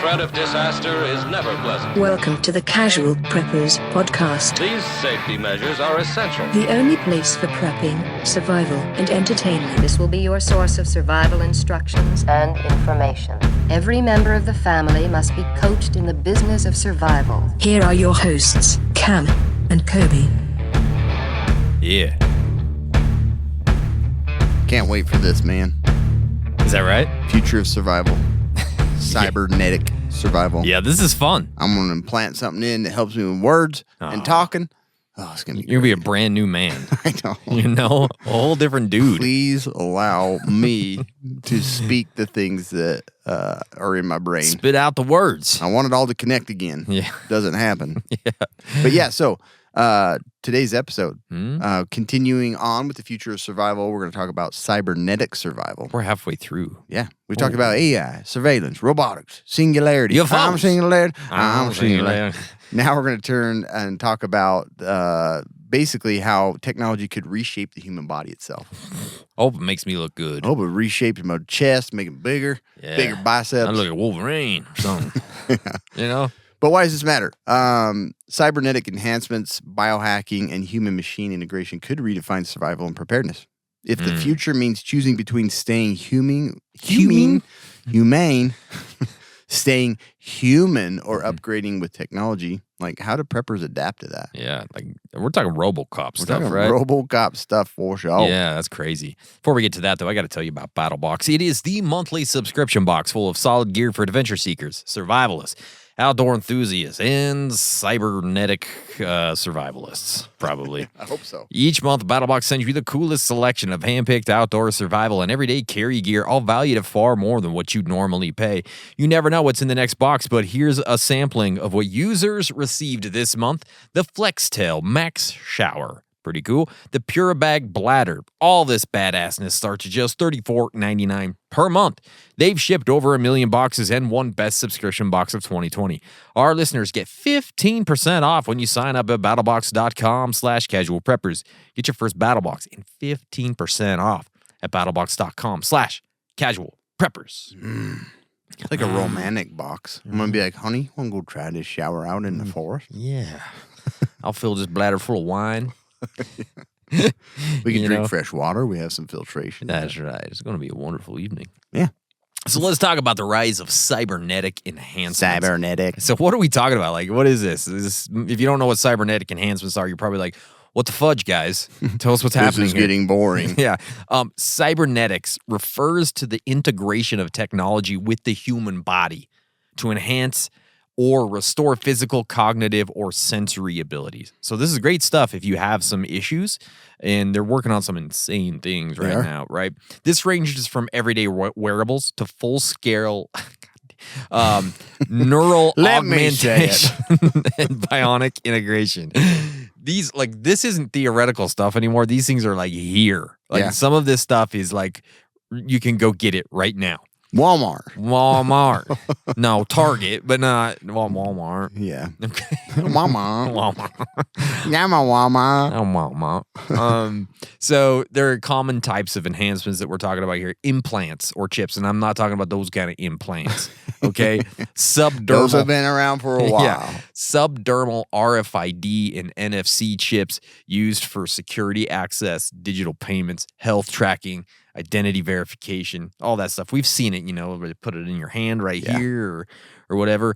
threat of disaster is never pleasant. Welcome to the Casual Preppers podcast. These safety measures are essential. The only place for prepping, survival, and entertainment. This will be your source of survival instructions and information. Every member of the family must be coached in the business of survival. Here are your hosts, Cam and Kobe. Yeah. Can't wait for this, man. Is that right? Future of survival. Cybernetic survival. Yeah, this is fun. I'm going to implant something in that helps me with words and talking. Oh, it's going to be You're going to be a brand new man. I know. You know? A whole different dude. Please allow me to speak the things that are in my brain. Spit out the words. I want it all to connect again. Yeah. Doesn't happen. Yeah. But yeah, so today's episode, continuing on with the future of survival, we're going to talk about cybernetic survival. We're halfway through. Yeah. We talked about AI, surveillance, robotics, singularity. UFOs. I'm singularity. I'm singularity. Now we're going to turn and talk about basically how technology could reshape the human body itself. I hope it makes me look good. I hope it reshapes my chest, make it bigger, Yeah. bigger biceps. I look like Wolverine or something. You know? But why does this matter? Cybernetic enhancements, biohacking, and human-machine integration could redefine survival and preparedness. If the future means choosing between staying humane, staying human, or upgrading with technology, like how do preppers adapt to that? Yeah. Like we're talking RoboCop We're stuff, talking right? RoboCop stuff for sure. Yeah, that's crazy. Before we get to that, though, I got to tell you about BattleBox. It is the monthly subscription box full of solid gear for adventure seekers, survivalists, outdoor enthusiasts, and cybernetic survivalists, probably. I hope so. Each month, BattleBox sends you the coolest selection of handpicked outdoor survival and everyday carry gear, all valued at far more than what you'd normally pay. You never know what's in the next box, but here's a sampling of what users received this month. The FlexTail Max Shower. Pretty cool. The Purabag Bladder. All this badassness starts at just $34.99 per month. They've shipped over 1 million boxes and won Best Subscription Box of 2020. Our listeners get 15% off when you sign up at battlebox.com/casualpreppers. Get your first BattleBox and 15% off at battlebox.com/casualpreppers. It's like a romantic box. I'm going to be like, honey, want to go try this shower out in the forest? Yeah. I'll fill this bladder full of wine. We can drink fresh water. We have some filtration. That's right. It's going to be a wonderful evening. Yeah. So let's talk about the rise of cybernetic enhancements. Cybernetic. So what are we talking about? Like, what is this? If you don't know what cybernetic enhancements are, you're probably like, what the fudge, guys? Tell us what's happening This is here. getting boring. Yeah. Cybernetics refers to the integration of technology with the human body to enhance or restore physical, cognitive, or sensory abilities. So this is great stuff if you have some issues, and they're working on some insane things right now, right? This ranges from everyday wearables to full-scale neural augmentation and bionic integration. This isn't theoretical stuff anymore. These things are like here. Some of this stuff is like, you can go get it right now. Walmart. No, Target, but not Walmart. Yeah. Okay. Walmart. Yeah, my Walmart. So there are common types of enhancements that we're talking about here. Implants or chips, and I'm not talking about those kind of implants. Okay? Subdermal. Those have been around for a while. Yeah. Subdermal RFID and NFC chips used for security access, digital payments, health tracking, identity verification, all that stuff. We've seen it, where they put it in your hand here or whatever.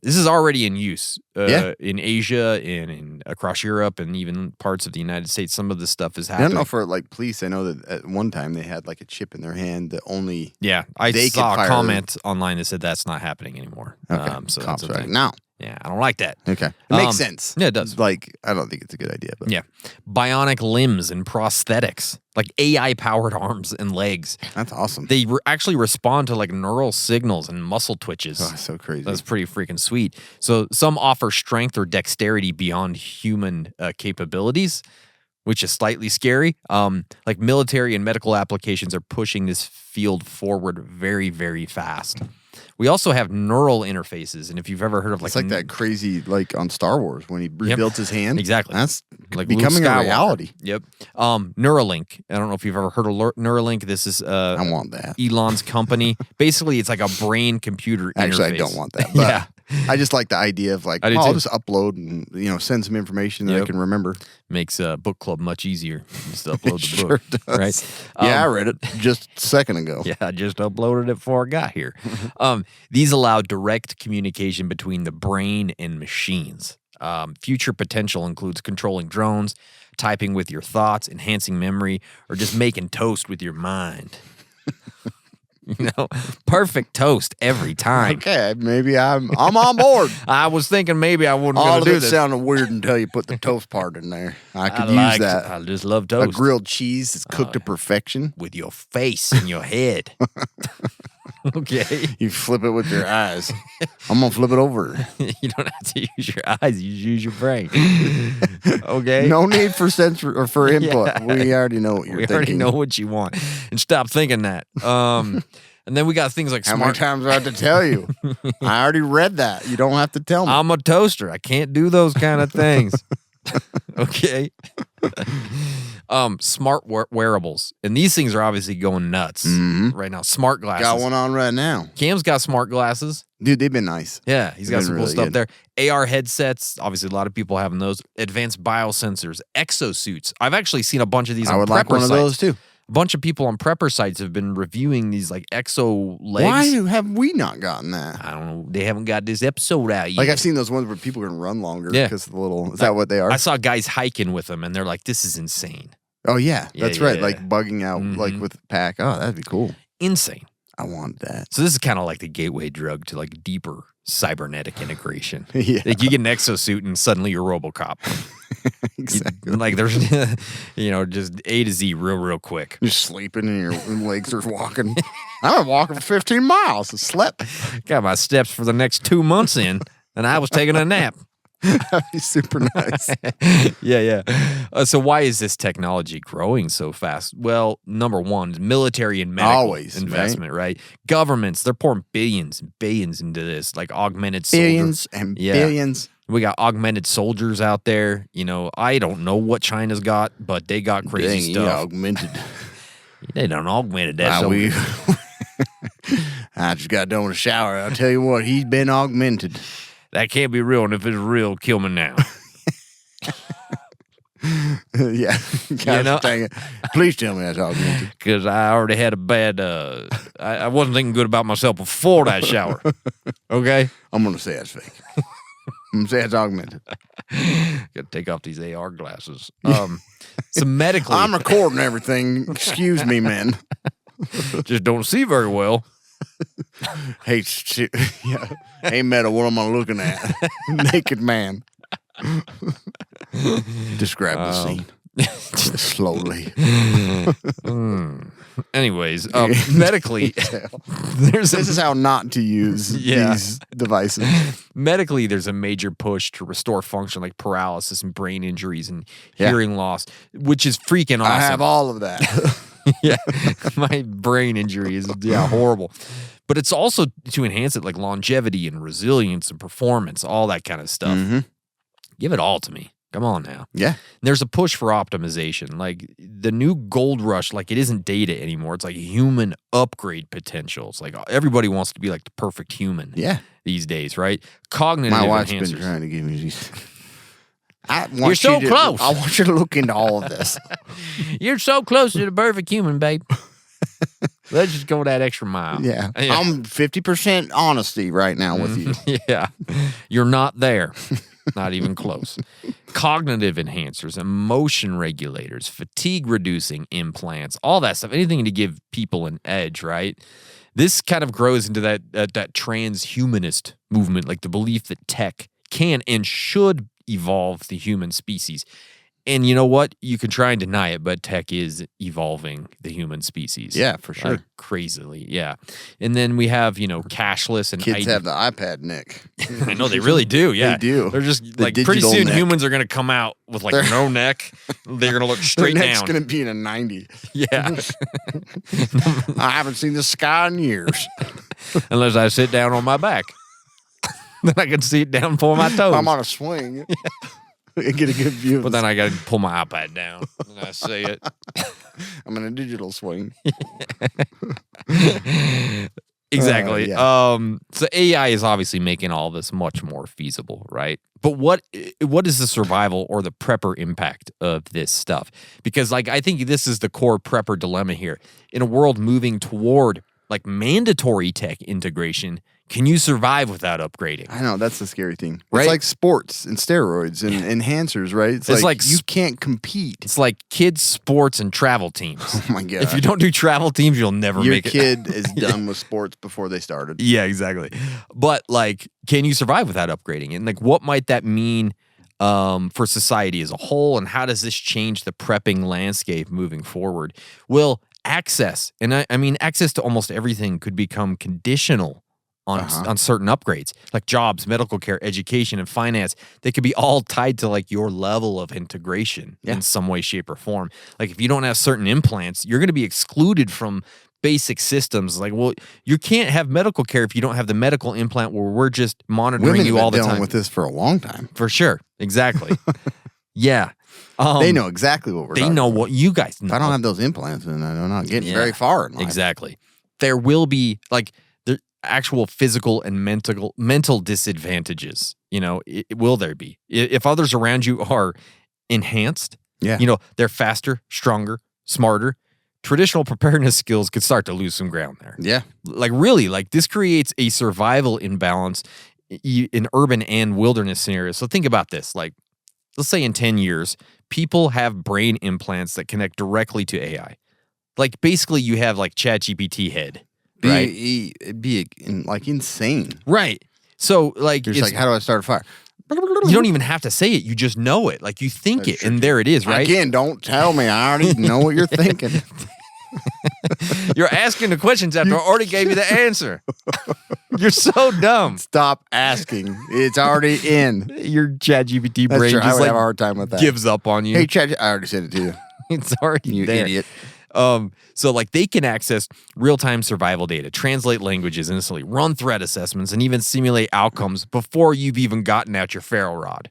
This is already in use in Asia and in across Europe and even parts of the United States. Some of this stuff is happening. I don't know for police. I know that at one time they had a chip in their hand that only I they saw could a fire. comment online that said that's not happening anymore. Okay. So Cops that's are a like, thing. no. Yeah, I don't like that. Okay. It makes sense. Yeah, it does. I don't think it's a good idea. But Yeah. Bionic limbs and prosthetics, like AI-powered arms and legs. That's awesome. They actually respond to neural signals and muscle twitches. Oh, so crazy. That's pretty freaking sweet. So some offer strength or dexterity beyond human capabilities, which is slightly scary. Military and medical applications are pushing this field forward very, very fast. We also have neural interfaces, and if you've ever heard of It's like that crazy, like on Star Wars when he rebuilt his hand. Exactly. That's like becoming Luke a Skywalker. reality. Yep. Neuralink. I don't know if you've ever heard of Neuralink. This is I want that. Elon's company. Basically, it's like a brain-computer interface. Actually, I don't want that. But Yeah. I just like the idea of like, I do I'll too. just upload and send some information that I Yep. can remember. Makes book club much easier. Just upload the Sure book, does. right? Yeah, I read it just a second ago. Yeah, I just uploaded it before I got here. These allow direct communication between the brain and machines. Future potential includes controlling drones, typing with your thoughts, enhancing memory, or just making toast with your mind. Perfect toast every time. Okay, maybe I'm on board. I was thinking maybe I wouldn't All gonna of do it this. sounded weird until you put the toast part in there. I could use like that. I just love A toast. grilled cheese that's cooked to perfection. With your face and your head. Okay. You flip it with your eyes. I'm gonna flip it over. You don't have to use your eyes, you use your brain. Okay. No need for censor or for input. Yeah. We already know what you're We thinking. already know what you want. And stop thinking that. And then we got things like How many smart. times do I have to tell you? I already read that. You don't have to tell me. I'm a toaster. I can't do those kind of things. Okay. Smart wearables. And these things are obviously going nuts right now. Smart glasses. Got one on right now. Cam's got smart glasses. Dude, they've been nice. Yeah, he's got Been some cool really stuff good. there. AR headsets, obviously a lot of people having those. Advanced biosensors, exosuits. I've actually seen a bunch of these I on would prepper like one of sites. those too. A bunch of people on prepper sites have been reviewing these like exo legs. Why have we not gotten that? I don't know. They haven't got this episode out yet. Like I've seen those ones where people can run longer Yeah. because of the little. Is that what they are? I saw guys hiking with them, and they're like, "This is insane, Oh yeah, Yeah, that's right. yeah. Like bugging out, like with the pack. Oh, that'd be cool. insane." I want that. So this is kind of like the gateway drug to like deeper cybernetic integration. Yeah. Like you get an exosuit, and suddenly you're RoboCop. Exactly. Like there's, just A to Z real quick. You're sleeping and your legs are walking. I've been walking for 15 miles. I slept. Got my steps for the next 2 months in, and I was taking a nap. That'd be super nice. Yeah. So why is this technology growing so fast? Well, number one, military and medical Always, investment, right? Governments, they're pouring billions and billions into this, like augmented Billions soldiers. and Yeah. billions. We got augmented soldiers out there. I don't know what China's got, but they got crazy Dang, stuff. augmented. They done augmented that. I just got done with a shower. I'll tell you what, he's been augmented. That can't be real, and if it's real, kill me now. Yeah. Gosh, know? dang it. Please tell me that's augmented. Because I already had a bad, I wasn't thinking good about myself before that shower. Okay? I'm going to say that's fake. I'm going to say it's augmented. Got to take off these AR glasses. So medically, I'm recording everything. Excuse me, man. just don't see very well. Hey, yeah. Hey, Meta, what am I looking at? Naked man. Describe the scene. Slowly. Anyways, medically, This is how not to use these devices. medically, there's a major push to restore function like paralysis and brain injuries and hearing loss, which is freaking awesome. I have all of that. Yeah, my brain injury is horrible. But it's also to enhance it like longevity and resilience and performance, all that kind of stuff. Mm-hmm. Give it all to me. Come on now. Yeah. There's a push for optimization. Like the new gold rush, like it isn't data anymore. It's like human upgrade potential. It's like everybody wants to be like the perfect human these days, right? Cognitive My wife's enhancers. been trying to give me these. You're so close. I want you to look into all of this. You're so close to the perfect human, babe. Let's just go that extra mile. Yeah. I'm 50% honesty right now with you. Yeah. You're not there. Not even close. Cognitive enhancers, emotion regulators, fatigue reducing implants, all that stuff. Anything to give people an edge, right? This kind of grows into that transhumanist movement, like the belief that tech can and should evolve the human species. And you know what? You can try and deny it, but tech is evolving the human species. Yeah, for sure. Like, crazily, yeah. And then we have, cashless and Kids have the iPad, Nick. I know they really do. Yeah, They do. They're just The like pretty digital soon neck. humans are going to come out with like no neck. They're going to look straight Their neck's down. going to be in a 90. Yeah. I haven't seen the sky in years. Unless I sit down on my back. Then I can sit down for my toes. I'm on a swing. Get a good view. But then I got to pull my iPad down and I see it. I'm in a digital swing. Exactly. Yeah. So AI is obviously making all this much more feasible, right? But what is the survival or the prepper impact of this stuff? Because like I think this is the core prepper dilemma here. In a world moving toward like mandatory tech integration, can you survive without upgrading? I know, that's the scary thing. Right? It's like sports and steroids and enhancers, right? It's like you can't compete. It's like kids, sports, and travel teams. Oh my God. If you don't do travel teams, you'll never Your make it. kid is done with sports before they started. Yeah, exactly. But like, can you survive without upgrading? And like, what might that mean for society as a whole? And how does this change the prepping landscape moving forward? Will access, and I mean, access to almost everything could become conditional on certain upgrades, like jobs, medical care, education, and finance. They could be all tied to like your level of integration in some way, shape, or form. Like if you don't have certain implants, you're going to be excluded from basic systems. Like, well, you can't have medical care if you don't have the medical implant where we're just monitoring Women you have all been the dealing time. with this for a long time. For sure. Exactly. Yeah. They know exactly what we're They talking know about. what you guys know. If I don't have those implants, then I'm not getting very far in life. Exactly. There will be like the actual physical and mental disadvantages. You know, will there be? If others around you are enhanced, you know, they're faster, stronger, smarter, traditional preparedness skills could start to lose some ground there. Yeah. Like really, like this creates a survival imbalance in urban and wilderness scenarios. So think about this. Like, let's say in 10 years, people have brain implants that connect directly to AI. Like basically you have like ChatGPT head, right? It'd be like insane. Right. So like, It's like, how do I start a fire? you don't even have to say it. You just know it. Like you think it and there it is, right? Again, don't tell me. I already know what you're thinking. You're asking the questions after I already gave you the answer. You're so dumb. Stop asking. It's already in. Your ChatGPT That's brain true. I just would like have a hard time with that. gives up on you. Hey, Chat, I already sent it to you. It's already You there. idiot. So like they can access real-time survival data, translate languages instantly, run threat assessments, and even simulate outcomes before you've even gotten out your ferro rod.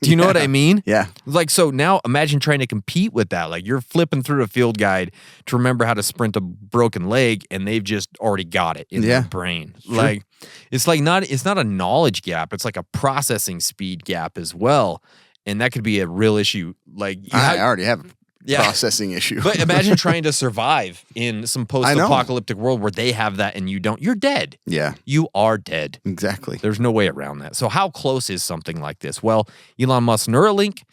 Do you know what I mean? Yeah. Like, so now imagine trying to compete with that. Like you're flipping through a field guide to remember how to sprint a broken leg and they've just already got it in their brain. Sure. Like it's not a knowledge gap. It's like a processing speed gap as well. And that could be a real issue. Like I already have a processing issue. But imagine trying to survive in some post-apocalyptic world where they have that and you don't. You're dead. Yeah. You are dead. Exactly. There's no way around that. So how close is something like this? Well, Elon Musk's Neuralink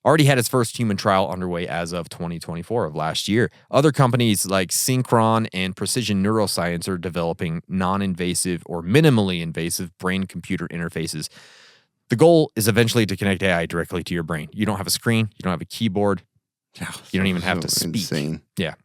already had its first human trial underway as of 2024 of last year. Other companies like Synchron and Precision Neuroscience are developing non-invasive or minimally invasive brain-computer interfaces. The goal is eventually to connect AI directly to your brain. You don't have a screen. You don't have a keyboard. You don't even have to speak. Insane. Yeah.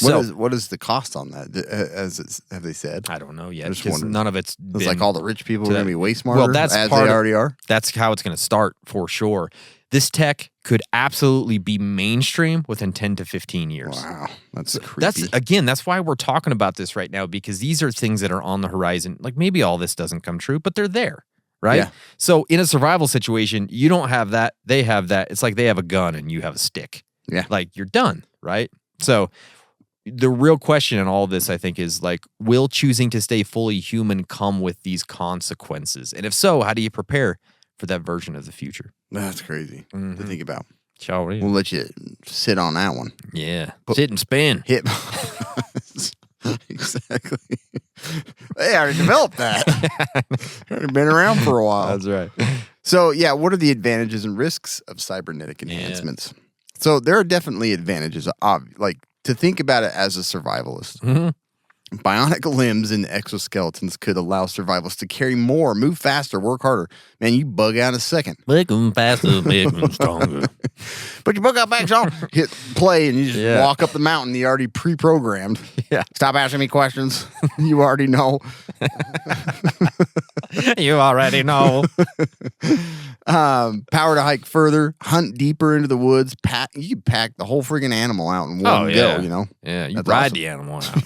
What is the cost on that? Have they said? I don't know yet. Just Because wondering. none of it's It's like all the rich people are going to be way smarter Well, that's as part they of- already are. That's how it's going to start for sure. This tech could absolutely be mainstream within 10 to 15 years. Wow. That's creepy. That's why we're talking about this right now, because these are things that are on the horizon. Like maybe all this doesn't come true, but they're there. Right? Yeah. So in a survival situation, you don't have that. They have that. It's like they have a gun and you have a stick. Yeah. Like you're done. Right? So the real question in all of this, I think, is like, will choosing to stay fully human come with these consequences? And if so, how do you prepare for that version of the future? That's crazy to think about. Shall we? We'll let you sit on that one. Yeah. Sit and spin. Hit. Exactly. They already developed that. Already been around for a while. That's right. So, yeah, what are the advantages and risks of cybernetic enhancements? So, there are definitely advantages. Like, to think about it as a survivalist, bionic limbs and exoskeletons could allow survivalists to carry more, move faster, work harder. Man, you bug out in a second. Big and faster, big and stronger. Put your book out back on, hit play, and you just walk up the mountain. You already pre-programmed. Yeah. Stop asking me questions. You already know. You already know. Power to hike further, hunt deeper into the woods. You can pack the whole freaking animal out in one go, you know? Yeah, you That's ride awesome. the animal out.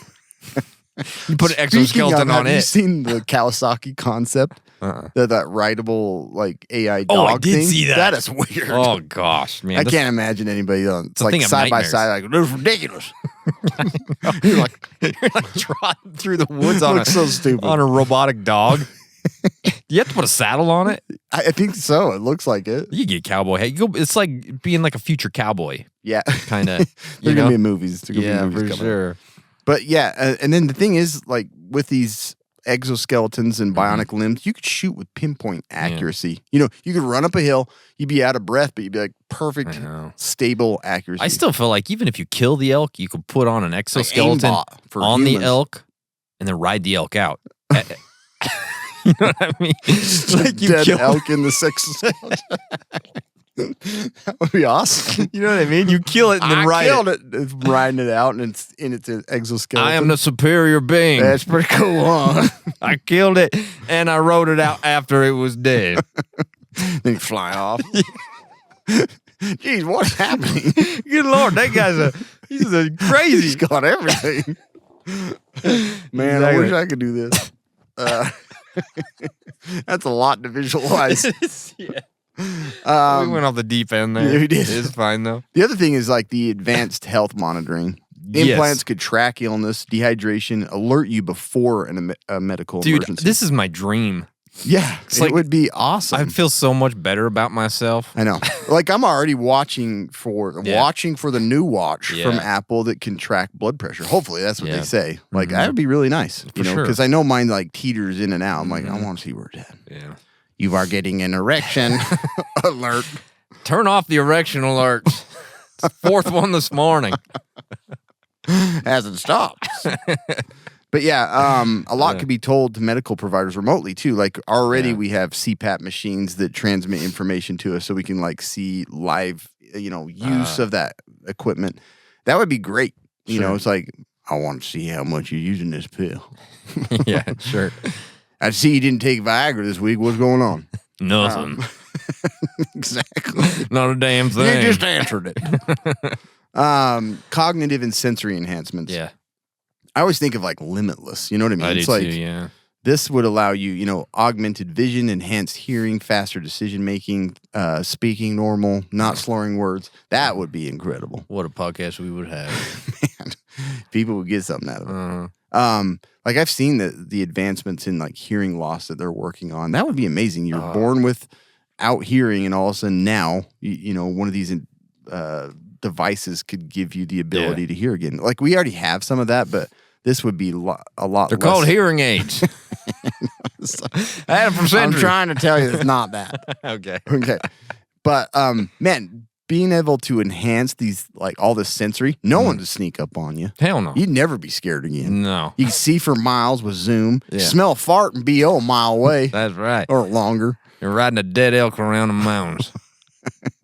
You put an Speaking exoskeleton of, on have you it. seen the Kawasaki concept? That rideable like AI dog Oh, I did thing? see that. That is weird. Oh gosh, man. I can't imagine anybody on a like thing of side by nightmares. side like this is ridiculous. You're like trotting through the woods on Looks so stupid. on a robotic dog. You have to put a saddle on it. I think so. It looks like it. You get cowboy hat. You go, it's like being like a future cowboy, Yeah, kind of. They're gonna be movies. They're gonna Yeah, be movies for coming. sure. But yeah, and then the thing is, like with these exoskeletons and Mm-hmm. bionic limbs, you could shoot with pinpoint accuracy. You know, you could run up a hill, you'd be out of breath, but you'd be like perfect, I know. stable accuracy. I still feel like even if you kill the elk, you could put on an exoskeleton aimbot for on humans. the elk and then ride the elk out. You know what I mean? like you dead kill elk in the exoskeleton. That would be awesome. You know what I mean? You kill it and then I ride killed it. it. It's riding it out, and it's in its exoskeleton. I am the superior being. That's pretty cool, huh? I killed it and I rode it out after it was dead. Then you fly off. Jeez, what's happening? Good Lord, that guy's he's a He's crazy. got everything. Man, I Exactly. wish I could do this. That's a lot to visualize. Yeah. Um, We went off the deep end there. yeah, we did. It's fine though. The other thing is like the advanced health monitoring. Yes. Implants could track illness, dehydration, alert you before a medical Dude, emergency. this is my dream. Yeah, It's it like- would be awesome. I feel so much better about myself. I know. Like I'm already watching for the new watch Yeah. from Apple that can track blood pressure. Hopefully that's what Yeah. they say. Like that would be really nice, For sure. because I know mine like teeters in and out. I'm like, I want to see where it's at. Yeah. You are getting an erection alert. Turn off the erection alert. It's the fourth one this morning. Hasn't stopped. But yeah, a lot could be told to medical providers remotely too. Like already we have CPAP machines that transmit information to us so we can like see live, use of that equipment. That would be great. You know, it's like, I want to see how much you're using this pill. Yeah, sure. I see you didn't take Viagra this week. What's going on? Nothing. Exactly. Not a damn thing. You just answered it. Cognitive and sensory enhancements. Yeah. I always think of like Limitless. You know what I mean? I do It's like, too, yeah. this would allow you, augmented vision, enhanced hearing, faster decision making, speaking normal, not slurring words. That would be incredible. What a podcast we would have. Man, people would get something out of it. Uh, Like I've seen the advancements in like hearing loss that they're working on. That would be amazing. You're born without hearing, and all of a sudden now, one of these devices could give you the ability to hear again. Like we already have some of that, but this would be a lot. they're less. called hearing aids. I had them from I'm Century. trying to tell you, it's not that. Okay. Okay. But man, being able to enhance these like all this sensory, no one to sneak up on you. Hell no. You'd never be scared again. No. You can see for miles with zoom. Yeah. Smell a fart and BO a mile away That's right. or longer. You're riding a dead elk around the mountains.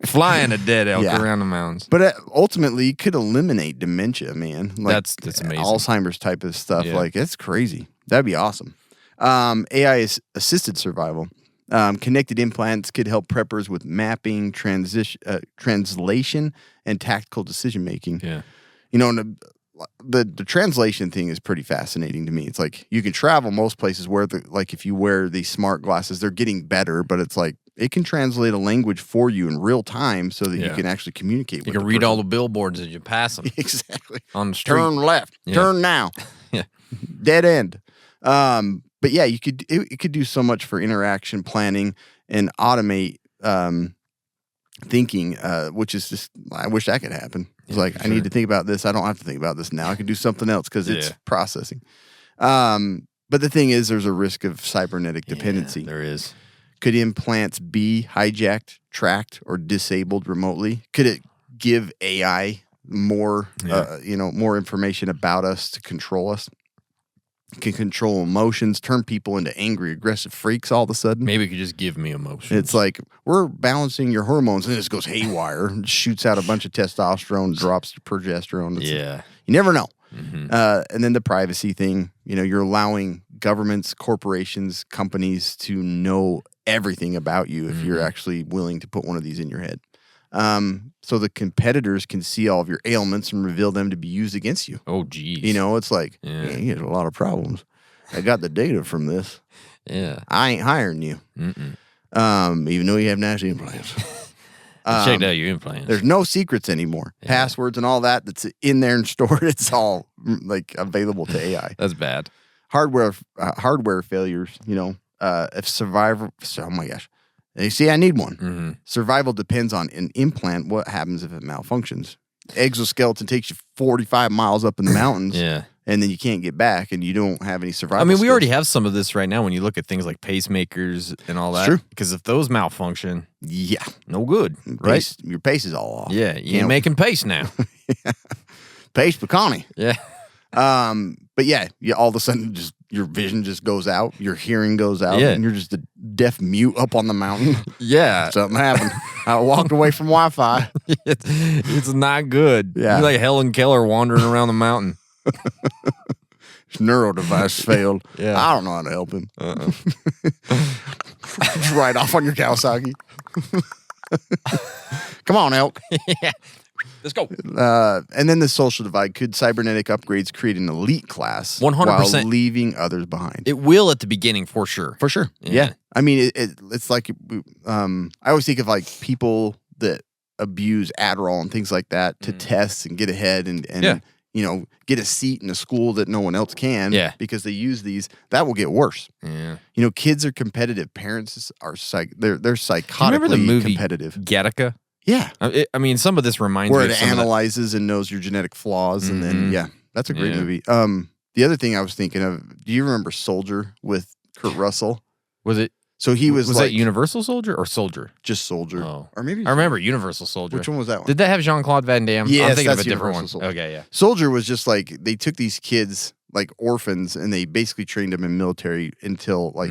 Flying a dead elk Yeah. around the mountains. But ultimately, you could eliminate dementia, man. Like That's amazing. Alzheimer's type of stuff. Yeah. Like it's crazy. That'd be awesome. AI assisted survival. Connected implants could help preppers with mapping, translation, and tactical decision making. Yeah. And the translation thing is pretty fascinating to me. It's like you can travel most places where if you wear these smart glasses, they're getting better, but it's like it can translate a language for you in real time so that you Yeah. can actually communicate. You with can read all the billboards as you pass them exactly on the street. turn left, Yeah. turn now, Yeah. dead end. But yeah, it could do so much for interaction planning and automate thinking, which is just, I wish that could happen. It's Yeah, like, for I need sure. to think about this. I don't have to think about this now. I can do something else because it's Yeah. processing. But the thing is, there's a risk of cybernetic dependency. Yeah, there is. Could implants be hijacked, tracked, or disabled remotely? Could it give AI more, more information about us to control us? Can control emotions, turn people into angry, aggressive freaks all of a sudden. Maybe it could just give me emotions. It's like, we're balancing your hormones, and it just goes haywire and shoots out a bunch of testosterone, drops progesterone. yeah. You never know. Mm-hmm. And then the privacy thing, you're allowing governments, corporations, companies to know everything about you if you're actually willing to put one of these in your head. So the competitors can see all of your ailments and reveal them to be used against you. Oh, geez. You know, it's like, Yeah. man, you have a lot of problems. I got the data from this. Yeah. I ain't hiring you. Even though you have national implants. Checked out your implant. There's no secrets anymore. Yeah. Passwords and all that's in there and stored. It's all like available to AI. That's bad. Hardware failures, you know, if survivor, oh my gosh. You see, I need one. Mm-hmm. Survival depends on an implant. What happens if it malfunctions? Exoskeleton takes you 45 miles up in the mountains. Yeah. And then you can't get back and you don't have any survival I mean, we skills. already have some of this right now when you look at things like pacemakers and all that. True. Because if those malfunction, Yeah. no good, right? Your pace is all off. Yeah, you ain't making pace now. Pace Pecani. Yeah. But yeah, all of a sudden just your vision just goes out, your hearing goes out, Yeah. and you're just a deaf mute up on the mountain. Yeah. Something happened. I walked away from Wi-Fi. It's not good. Yeah. You're like Helen Keller wandering around the mountain. His neuro device failed. Yeah. I don't know how to help him. Just ride off on your Kawasaki. Come on, elk. Let's go. And then the social divide. Could cybernetic upgrades create an elite class 100%. while leaving others behind? It will at the beginning for sure. For sure. Yeah. I mean, it's like, I always think of like people that abuse Adderall and things like that to test and get ahead and Yeah. you know, get a seat in a school that no one else can Yeah. because they use these. That will get worse. Yeah. You know, kids are competitive. Parents are they're Do you psychotically remember the movie competitive. Gattaca? Yeah. I mean, some of this reminds Where me it of some of the- analyzes and knows your genetic flaws. And then, yeah, that's a great Yeah. movie. The other thing I was thinking of, do you remember Soldier with Kurt Russell? Was it? So he was like that Universal Soldier or Soldier? just Soldier. Oh. Or maybe I remember Universal Soldier. which one was that one? Did that have Jean-Claude Van Damme? Yes, I'm thinking of that's a different Universal one. Soldier. Okay, yeah. Soldier was just like they took these kids like orphans and they basically trained them in military until like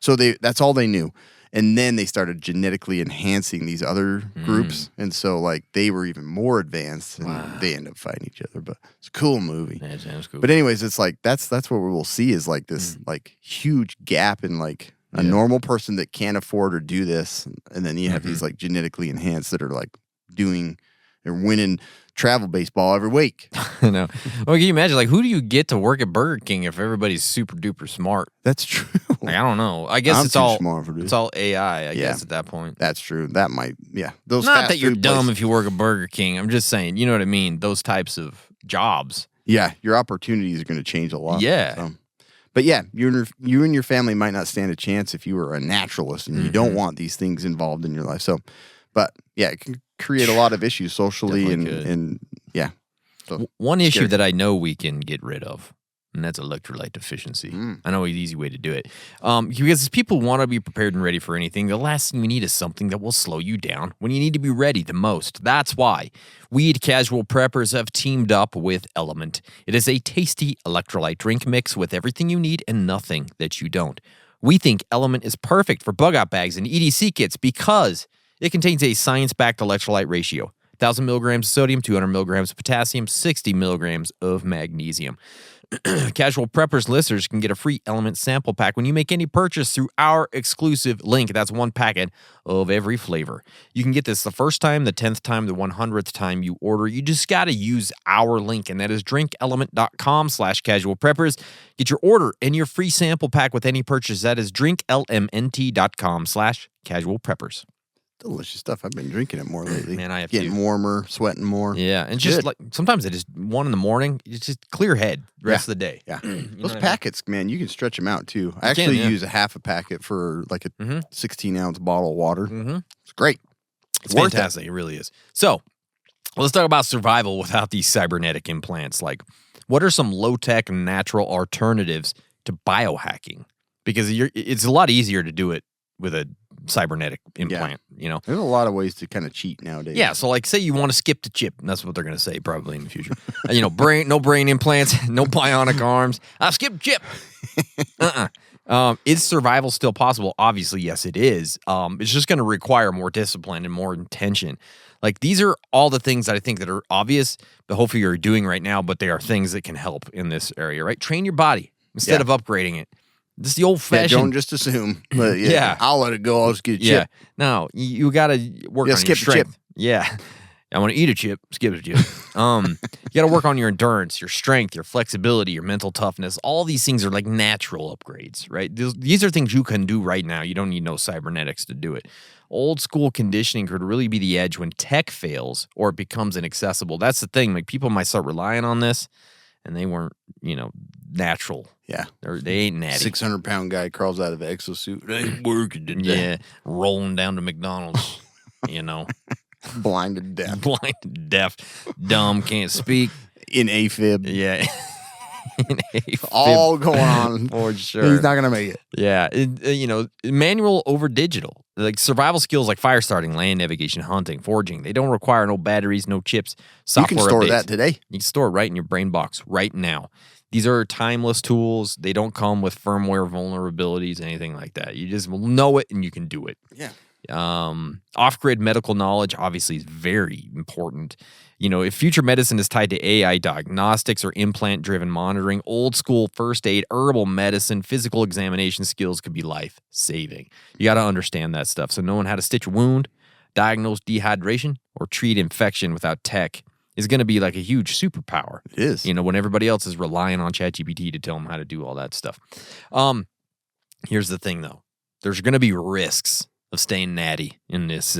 so that's all they knew. And then they started genetically enhancing these other groups. And so like they were even more advanced and they end up fighting each other. But it's a cool movie. That sounds cool. But anyways, it's like that's what we'll see is like this like huge gap in like a normal person that can't afford or do this, and then you have these like genetically enhanced that are like they're winning travel baseball every week. I know. Well, can you imagine, like, who do you get to work at Burger King if everybody's super duper smart? That's true. Like, I don't know. I guess I'm it's too all smart for this. it's all AI. I guess at that point. That's true. That might those Not fast that you're food dumb places- if you work at Burger King. I'm just saying, you know what I mean. Those types of jobs. Yeah, your opportunities are going to change a lot. Yeah. So. But yeah, you and your family might not stand a chance if you were a naturalist and you don't want these things involved in your life. So, but yeah, it can create a lot of issues socially and yeah. So, One issue that I know we can get rid of, and that's electrolyte deficiency. I know an easy way to do it. Because people want to be prepared and ready for anything. The last thing you need is something that will slow you down when you need to be ready the most. That's why we at Casual Preppers have teamed up with Element. It is a tasty electrolyte drink mix with everything you need and nothing that you don't. We think Element is perfect for bug-out bags and EDC kits because it contains a science-backed electrolyte ratio. 1,000 milligrams of sodium, 200 milligrams of potassium, 60 milligrams of magnesium. Casual Preppers listeners can get a free Element sample pack when you make any purchase through our exclusive link. That's one packet of every flavor. You can get this the first time, the 10th time, the 100th time you order. You just got to use our link, and that is drinkelement.com/casualpreppers. Get your order and your free sample pack with any purchase. That is drinklmnt.com/casualpreppers. delicious stuff. I've been drinking it more lately. Man, I have getting too. warmer, sweating more. Yeah, and It's just good. like sometimes it is 1 a.m. It's just clear head the rest of the day. Yeah. know Those what I mean? packets, man, you can stretch them out too. I You can, actually yeah. use a half a packet for like a 16-ounce bottle of water. It's great. It's worth it. fantastic. It really is. So let's talk about survival without these cybernetic implants. Like, what are some low-tech natural alternatives to biohacking? Because it's a lot easier to do it with a cybernetic implant, you know? There's a lot of ways to kind of cheat nowadays. Yeah, so like say you want to skip the chip, and that's what they're going to say probably in the future. No brain implants, no bionic arms. I skipped chip. Is survival still possible? Obviously, yes, it is. It's just going to require more discipline and more intention. Like these are all the things that I think that are obvious, but hopefully you're doing right now, but they are things that can help in this area, right? Train your body instead of upgrading it. This is the old Yeah, fashioned. don't just assume. But Yeah. I'll let it go. I'll just get a chip. Yeah. No, you got to work on your skip the chip. strength. Yeah. I want to eat a chip, skip a chip. You got to work on your endurance, your strength, your flexibility, your mental toughness. All these things are like natural upgrades, right? These are things you can do right now. You don't need no cybernetics to do it. Old school conditioning could really be the edge when tech fails or it becomes inaccessible. That's the thing. Like people might start relying on this, and they weren't, natural. Yeah. They ain't natty. 600-pound guy crawls out of an exosuit. It ain't working today. Yeah, rolling down to McDonald's, Blind to death. Blind, deaf, dumb, can't speak. In AFib. Yeah. In AFib. All going on. For sure. He's not going to make it. Yeah. Manual over digital. Like survival skills like fire starting, land navigation, hunting, foraging. They don't require no batteries, no chips, software You can store updates. that today. You can store it right in your brain box right now. These are timeless tools. They don't come with firmware vulnerabilities, anything like that. You just will know it and you can do it. Yeah. Off-grid medical knowledge obviously is very important. If future medicine is tied to AI diagnostics or implant-driven monitoring, old school first aid, herbal medicine, physical examination skills could be life-saving. You got to understand that stuff. So knowing how to stitch a wound, diagnose dehydration, or treat infection without tech is going to be like a huge superpower. It is. When everybody else is relying on ChatGPT to tell them how to do all that stuff. Here's the thing, though. There's going to be risks of staying natty in this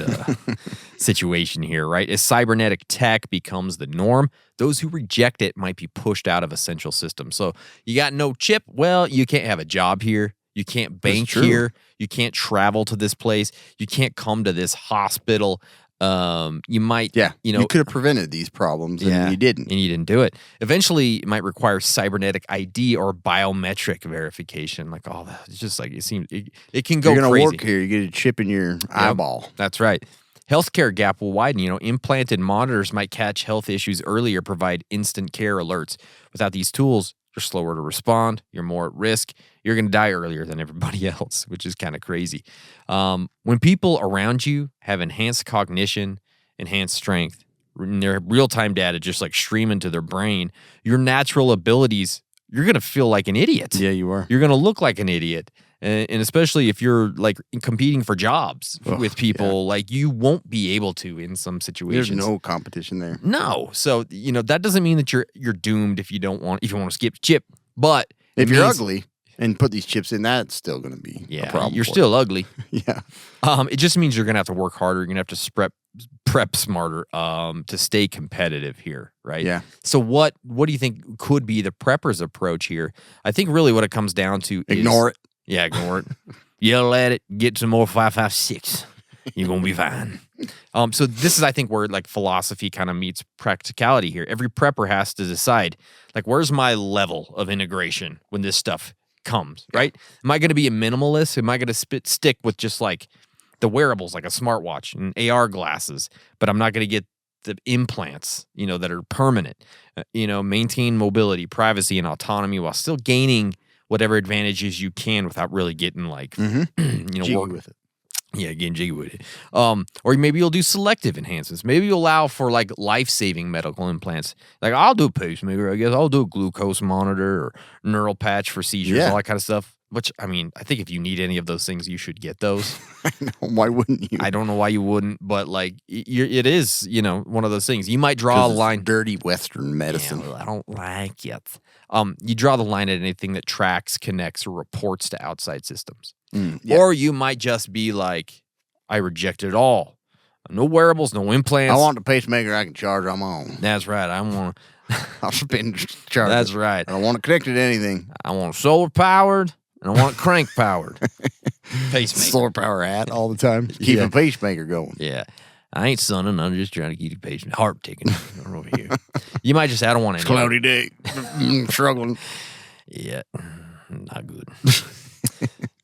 situation here, right? As cybernetic tech becomes the norm, those who reject it might be pushed out of essential systems. So you got no chip, well, you can't have a job here. You can't bank here. You can't travel to this place. You can't come to this hospital. You might, you could have prevented these problems and you didn't. And you didn't do it. Eventually, it might require cybernetic ID or biometric verification. Like, it's just like, it seems, it can go crazy. You're going to work here, you get a chip in your eyeball. That's right. Healthcare gap will widen. Implanted monitors might catch health issues early or provide instant care alerts. Without these tools, you're slower to respond. You're more at risk. You're going to die earlier than everybody else, which is kind of crazy. When people around you have enhanced cognition, enhanced strength, their real-time data just like streaming to their brain, your natural abilities, you're going to feel like an idiot. Yeah, you are. You're going to look like an idiot. And especially if you're like competing for jobs with people, like you won't be able to in some situations. There's no competition there. No. So, that doesn't mean that you're doomed if you want to skip chip. But if you're ugly and put these chips in, that's still going to be a problem. You're still ugly. Yeah. It just means you're going to have to work harder. You're going to have to prep smarter to stay competitive here, right? Yeah. So what do you think could be the prepper's approach here? I think really what it comes down to is ignore it. Yeah, ignore it. Yell at it. Get some more 5.56. You're going to be fine. So this is, I think, where like philosophy kind of meets practicality here. Every prepper has to decide, like, where's my level of integration when this stuff comes, right? Am I going to be a minimalist? Am I going to stick with just like the wearables, like a smartwatch and AR glasses, but I'm not going to get the implants, that are permanent, maintain mobility, privacy, and autonomy while still gaining whatever advantages you can without really getting like, jiggy work with it. Yeah, getting jiggy with it. Or maybe you'll do selective enhancements. Maybe you'll allow for like life-saving medical implants. Like I'll do a pacemaker, I guess. I'll do a glucose monitor or neural patch for seizures, all that kind of stuff. Which, I mean, I think if you need any of those things, you should get those. Why wouldn't you? I don't know why you wouldn't, but like it is, one of those things. You might draw a line. Dirty Western medicine. Yeah, I don't like it. You draw the line at anything that tracks, connects, or reports to outside systems. Or you might just be like, I reject it all. No wearables, no implants. I want the pacemaker I can charge on my own. That's right. I want. I'll spin charge. That's right. I don't want to connect it to anything. I want solar powered. And I want crank powered. Pacemaker. Solar power hat all the time. Keep a pacemaker going. Yeah. I ain't sunning. I'm just trying to keep the patient heart ticking over here. You might just, I don't want any. Cloudy day. Struggling. Yeah. Not good.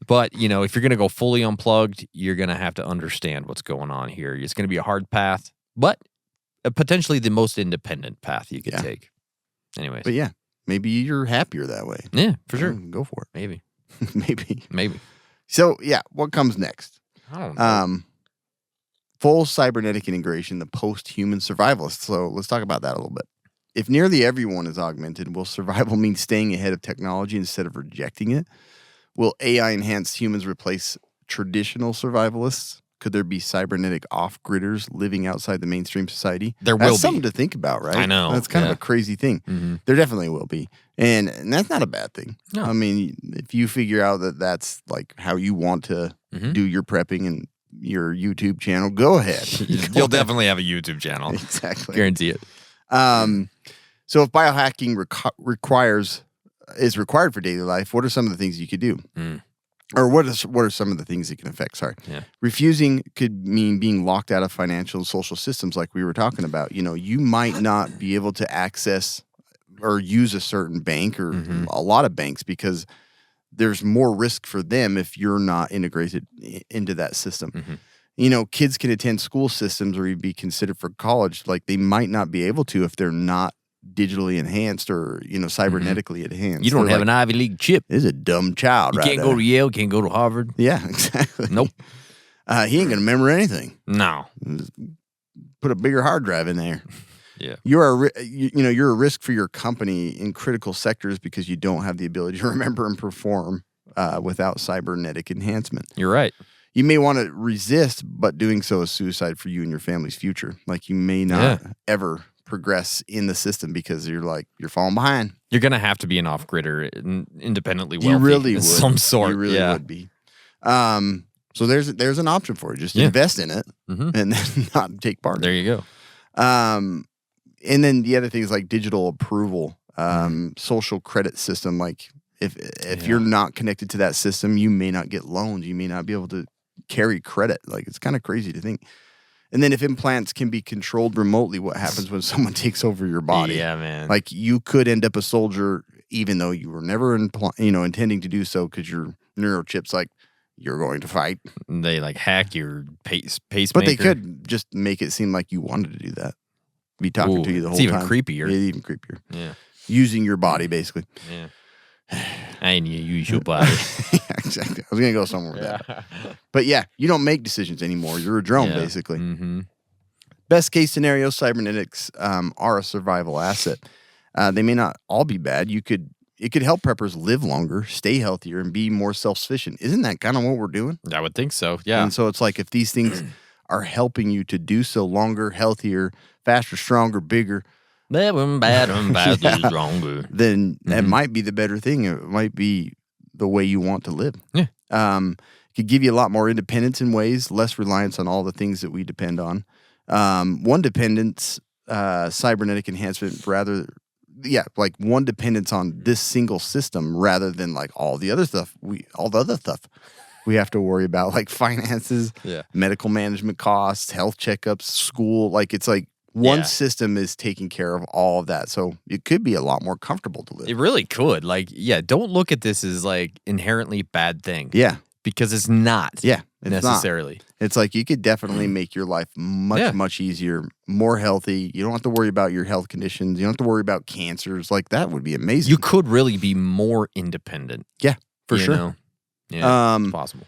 But, if you're going to go fully unplugged, you're going to have to understand what's going on here. It's going to be a hard path, but potentially the most independent path you could take. Anyways. But yeah, maybe you're happier that way. Yeah, for sure. Go for it. Maybe. Maybe. So, yeah, what comes next? I don't know. Full cybernetic integration, the post-human survivalist. So let's talk about that a little bit. If nearly everyone is augmented, will survival mean staying ahead of technology instead of rejecting it? Will AI-enhanced humans replace traditional survivalists? Could there be cybernetic off-gridders living outside the mainstream society? There will That's be. something to think about, right? I know, That's kind of yeah. a crazy thing. There definitely will be. And that's not a bad thing. No. I mean, if you figure out that that's like how you want to do your prepping and your YouTube channel, go ahead. You'll definitely have a YouTube channel. Exactly. Guarantee it. So if biohacking is required for daily life, what are some of the things you could do? Or what are some of the things it can affect? Sorry. Yeah. Refusing could mean being locked out of financial and social systems like we were talking about. You know, you might not be able to access or use a certain bank or a lot of banks because there's more risk for them if you're not integrated into that system. You know, kids can attend school systems or be considered for college. Like they might not be able to if they're not digitally enhanced or, you know, cybernetically enhanced. You don't They're have like, an Ivy League chip. This is a dumb child, You right can't there. go to Yale, can't go to Harvard. Yeah, exactly. Nope. He ain't gonna remember anything. No. Put a bigger hard drive in there. Yeah. You're a risk for your company in critical sectors because you don't have the ability to remember and perform without cybernetic enhancement. You're right. You may want to resist, but doing so is suicide for you and your family's future. Like you may not ever progress in the system because you're falling behind. You're going to have to be an off-gridder independently wealthy. You really of would. some sort. You really yeah. would be. So there's an option for you. Just invest in it and then not take part in it. There you go. And then the other thing is like digital approval, social credit system. Like if you're not connected to that system, you may not get loans. You may not be able to carry credit. Like it's kind of crazy to think. And then if implants can be controlled remotely, what happens when someone takes over your body? Yeah, man. Like you could end up a soldier even though you were never intending to do so because your neurochip's like, you're going to fight. They like hack your pacemaker. But they could just make it seem like you wanted to do that. Be talking to you the whole it's time. even creepier. Yeah, even creepier. Yeah. Using your body, basically. Yeah. And you use your body. Yeah, exactly. I was going to go somewhere with that. But yeah, you don't make decisions anymore. You're a drone, basically. Best case scenario, cybernetics are a survival asset. They may not all be bad. It could help preppers live longer, stay healthier, and be more self-sufficient. Isn't that kind of what we're doing? I would think so. Yeah. And so it's like if these things are helping you to do so longer, healthier, faster, stronger, bigger, stronger. then that might be the better thing. It might be the way you want to live. Yeah. It could give you a lot more independence in ways, less reliance on all the things that we depend on. One dependence, cybernetic enhancement, one dependence on this single system rather than like all the other stuff we have to worry about, like finances, medical management costs, health checkups, school. Like it's like one system is taking care of all of that. So it could be a lot more comfortable to live. It really could. Like, don't look at this as like inherently bad thing. Yeah. Because it's not. Yeah. It's necessarily. Not. It's like you could definitely make your life much easier, more healthy. You don't have to worry about your health conditions. You don't have to worry about cancers. Like that would be amazing. You could really be more independent. Yeah, for you sure. know? Yeah, it's possible.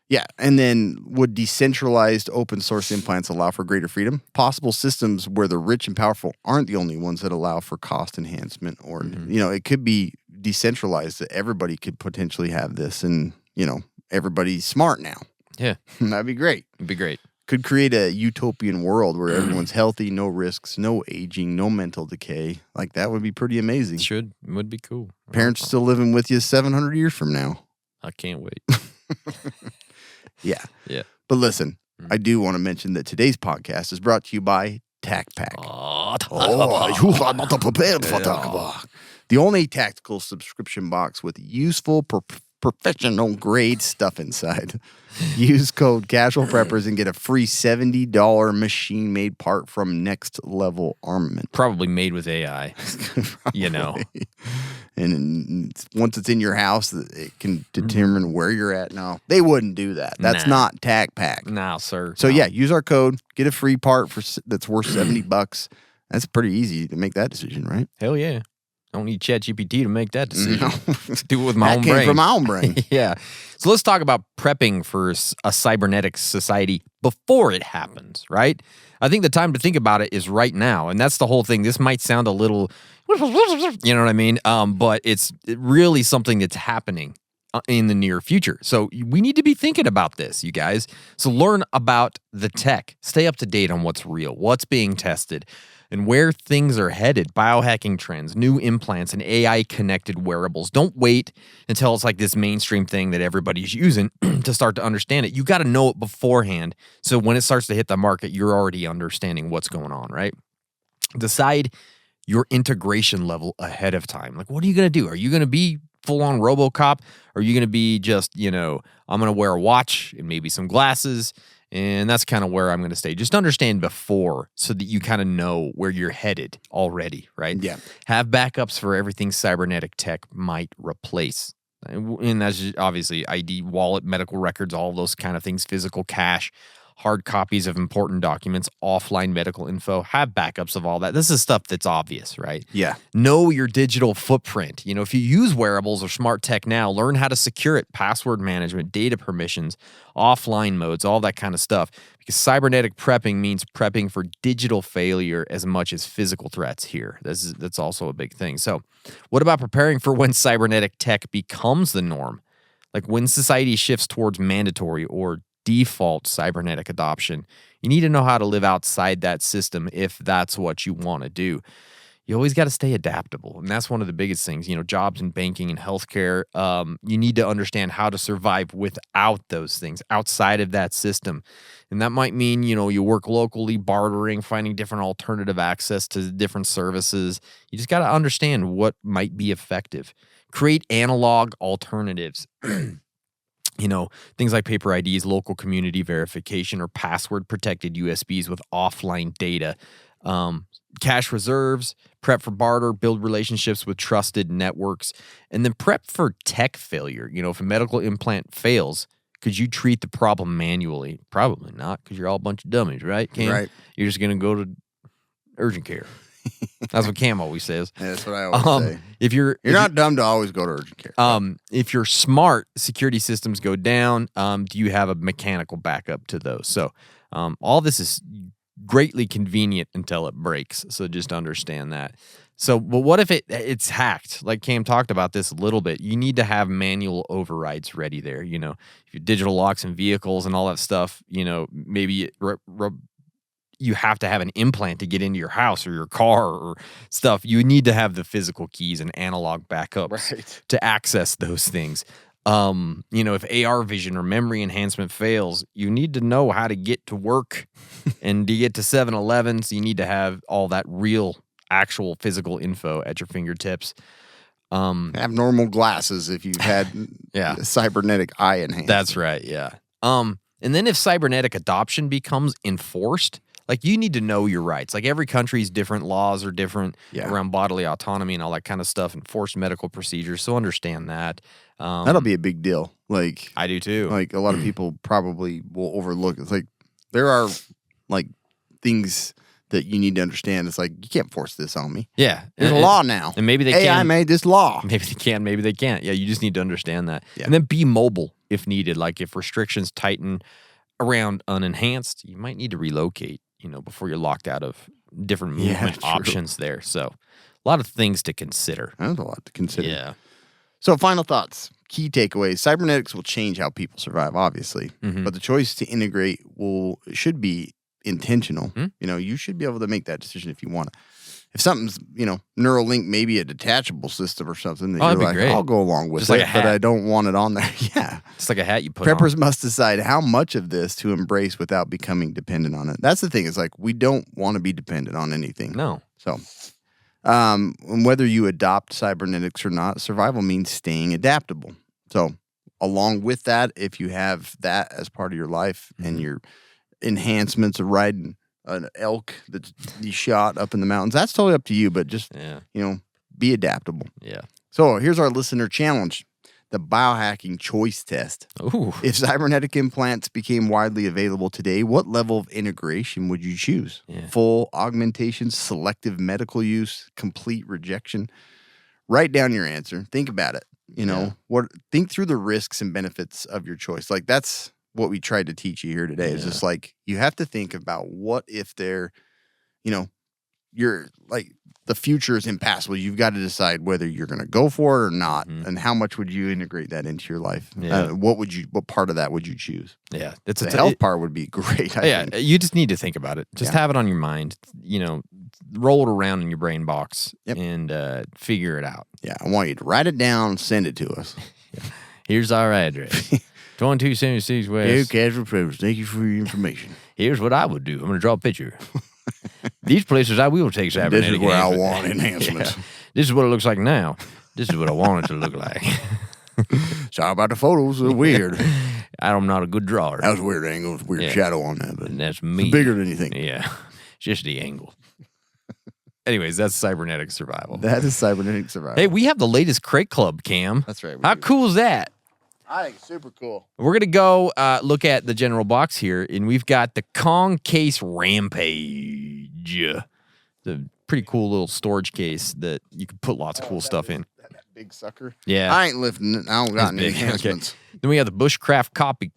Yeah, and then would decentralized open source implants allow for greater freedom? Possible systems where the rich and powerful aren't the only ones that allow for cost enhancement, or it could be decentralized that everybody could potentially have this, and everybody's smart now. Yeah, that'd be great. It'd be great. Could create a utopian world where everyone's healthy, no risks, no aging, no mental decay. Like that would be pretty amazing. Would be cool. Parents still living with you 700 years from now. I can't wait. Yeah. Yeah. But listen, I do want to mention that today's podcast is brought to you by TacPack. You are not prepared for TacPack. The only tactical subscription box with useful professional grade stuff inside. Use code Casual Preppers and get a free $70 machine made part from Next Level Armament. Probably made with AI. And once it's in your house, it can determine where you're at. No, they wouldn't do that. That's not TacPack. No, sir. So use our code, get a free part that's worth $70. That's pretty easy to make that decision, right? Hell yeah. I don't need ChatGPT to make that decision. No. Do it with my own brain. That came from my own brain. Yeah. So let's talk about prepping for a cybernetic society before it happens, right? I think the time to think about it is right now. And that's the whole thing. This might sound a little, you know what I mean? But it's really something that's happening in the near future. So we need to be thinking about this, you guys. So learn about the tech. Stay up to date on what's real, what's being tested, and where things are headed. Biohacking trends, new implants, and AI-connected wearables. Don't wait until it's like this mainstream thing that everybody's using to start to understand it. You got to know it beforehand. So when it starts to hit the market, you're already understanding what's going on, right? Decide your integration level ahead of time. Like, what are you going to do? Are you going to be full-on RoboCop? Or are you going to be just, I'm going to wear a watch and maybe some glasses, and that's kind of where I'm going to stay. Just understand before so that you kind of know where you're headed already, right? Yeah. Have backups for everything cybernetic tech might replace. And that's just obviously ID, wallet, medical records, all those kind of things, physical cash, hard copies of important documents, offline medical info. Have backups of all that. This is stuff that's obvious, right? Yeah. Know your digital footprint. If you use wearables or smart tech now, learn how to secure it, password management, data permissions, offline modes, all that kind of stuff. Because cybernetic prepping means prepping for digital failure as much as physical threats here. That's also a big thing. So what about preparing for when cybernetic tech becomes the norm? Like when society shifts towards mandatory or default cybernetic adoption, you need to know how to live outside that system if that's what you want to do. You always got to stay adaptable. And that's one of the biggest things, jobs in banking and healthcare. You need to understand how to survive without those things outside of that system. And that might mean, you work locally, bartering, finding different alternative access to different services. You just got to understand what might be effective. Create analog alternatives. Things like paper IDs, local community verification, or password-protected USBs with offline data. Cash reserves, prep for barter, build relationships with trusted networks, and then prep for tech failure. If a medical implant fails, could you treat the problem manually? Probably not, because you're all a bunch of dummies, right, Cam? Right. You're just going to go to urgent care. That's what Cam always says. Yeah, that's what I always say. If you're not dumb to always go to urgent care. If you're smart, security systems go down. Do you have a mechanical backup to those? So all this is greatly convenient until it breaks. So just understand that. So, but what if it's hacked? Like Cam talked about this a little bit. You need to have manual overrides ready there. If your digital locks and vehicles and all that stuff, maybe you have to have an implant to get into your house or your car or stuff. You need to have the physical keys and analog backups to access those things. If AR vision or memory enhancement fails, you need to know how to get to work and to get to 7-Elevens. You need to have all that real, actual physical info at your fingertips. Have normal glasses if you've had cybernetic eye enhancement. That's right, yeah. And then if cybernetic adoption becomes enforced, like you need to know your rights. Like every country's different laws are different around bodily autonomy and all that kind of stuff, enforced medical procedures. So understand that. That'll be a big deal. Like I do too. Like a lot of people probably will overlook. It's like there are like things that you need to understand. It's like you can't force this on me. Yeah, there's a law now, and maybe they AI made this law. Maybe they can, maybe they can't. Yeah, you just need to understand that, yeah. And then be mobile if needed. Like if restrictions tighten around unenhanced, you might need to relocate. Before you're locked out of different movement options there. So a lot of things to consider. That's a lot to consider. Yeah. So final thoughts, key takeaways. Cybernetics will change how people survive, obviously. Mm-hmm. But the choice to integrate should be intentional. Mm-hmm. You should be able to make that decision if you want to. If something's, Neuralink, maybe a detachable system or something that you're like, great. I'll go along with just like it, but I don't want it on there. Yeah. It's like a hat you put Preppers on. must decide how much of this to embrace without becoming dependent on it. That's the thing. Is like, we don't want to be dependent on anything. No. So, and whether you adopt cybernetics or not, survival means staying adaptable. So along with that, if you have that as part of your life and your enhancements of riding an elk that's you shot up in the mountains, that's totally up to you, but just, be adaptable. Yeah. So here's our listener challenge, the biohacking choice test. Ooh. If cybernetic implants became widely available today, what level of integration would you choose? Yeah. Full augmentation, selective medical use, complete rejection? Write down your answer. Think about it. Think through the risks and benefits of your choice. Like that's what we tried to teach you here today. Is just like you have to think about what if they're, you're like the future is impassable. You've got to decide whether you're going to go for it or not, and how much would you integrate that into your life? Yeah. What part of that would you choose? Yeah, The health part would be great. I think. You just need to think about it. Just have it on your mind. Roll it around in your brain box and figure it out. Yeah, I want you to write it down and send it to us. Here's our address. 2276 West. Hey, Casual Privilege, thank you for your information. Here's what I would do. I'm going to draw a picture. These places I will take cybernetic This is where I enhancements. want enhancements. Yeah. This is what it looks like now. This is what I want it to look like. Sorry about the photos. They're weird. I'm not a good drawer. That was weird angles, weird shadow on that. But And that's me. bigger than you think. Yeah. It's just the angle. Anyways, that's cybernetic survival. That is cybernetic survival. Hey, we have the latest Crate Club, Cam. That's right. How cool is that? I think it's super cool. We're going to go look at the general box here, and we've got the Kong Case Rampage. The pretty cool little storage case that you can put lots of cool stuff in. That big sucker. Yeah. I ain't lifting it. I don't got any enhancements. Okay. Then we have the Bushcraft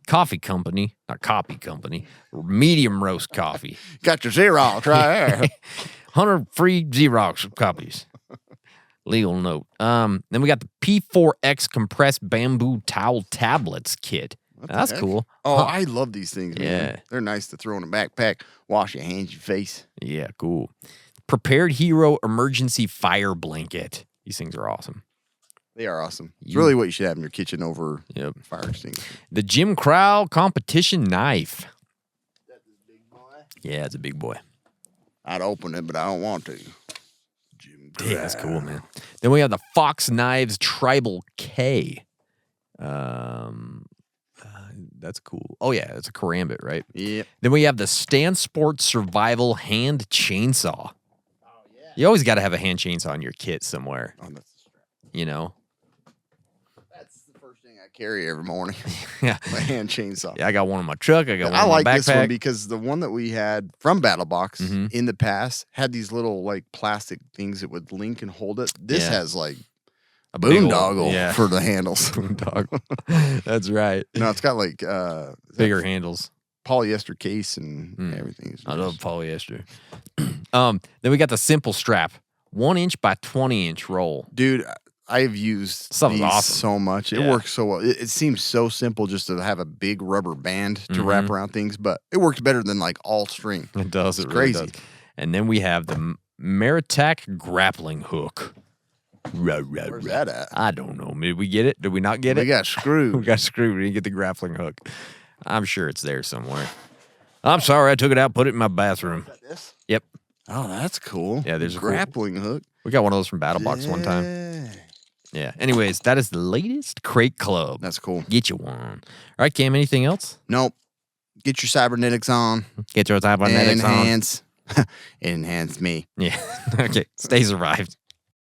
Coffee Company, not Coffee Company, medium roast coffee. Got your Xerox right there. 100 free Xerox copies. Legal note. Then we got the P4X compressed bamboo towel tablets kit. That's cool. Oh, I love these things, man. Yeah. They're nice to throw in a backpack, wash your hands, your face. Yeah, cool. Prepared Hero emergency fire blanket. These things are awesome. They are awesome. It's really what you should have in your kitchen over Yep. fire extinguisher. The Jim Crow competition knife. That this big boy? Yeah, it's a big boy. I'd open it, but I don't want to. Jim Yeah, that's Crow. cool, man. Then we have the Fox Knives Tribal K. That's cool. Oh, yeah, it's a karambit, right? Yep. Then we have the Stan Sport Survival Hand Chainsaw. Oh, yeah. You always got to have a hand chainsaw in your kit somewhere, Oh, that's the strap. you know? That's the first thing I carry every morning. Yeah. My hand chainsaw. Yeah, I got one in my truck. I got one I in like my backpack. this one because the one that we had from BattleBox in the past had these little like plastic things that would link and hold it. This Yeah. has like a big old- boondoggle yeah. for the handles. Boondoggle. That's right. No, it's got like Bigger handles. polyester case and everything. It's I nice. love polyester. Then we got the Simple Strap, 1 inch by 20 inch roll. Dude, I have used Something's these awesome. so much. It Yeah. works so well. It seems so simple just to have a big rubber band to wrap Mm-hmm. around things, but it works better than like all string. It does. It's It really crazy. does. And then we have the Meritac grappling hook. Where's that at? I don't know. Did we get it? Did we not get We it? got We screwed. got screwed. We didn't get the grappling hook. I'm sure it's there somewhere. I'm sorry. I took it out, put it in my bathroom. This? Yep. Oh, that's cool. Yeah, there's a cool- grappling hook. We got one of those from BattleBox one time. Yeah. Yeah. Anyways, that is the latest Crate Club. That's cool. Get you one. All right, Cam, anything else? Nope. Get your cybernetics on. Get your cybernetics on. Enhance. Enhance me. Yeah. Okay. Stay survived.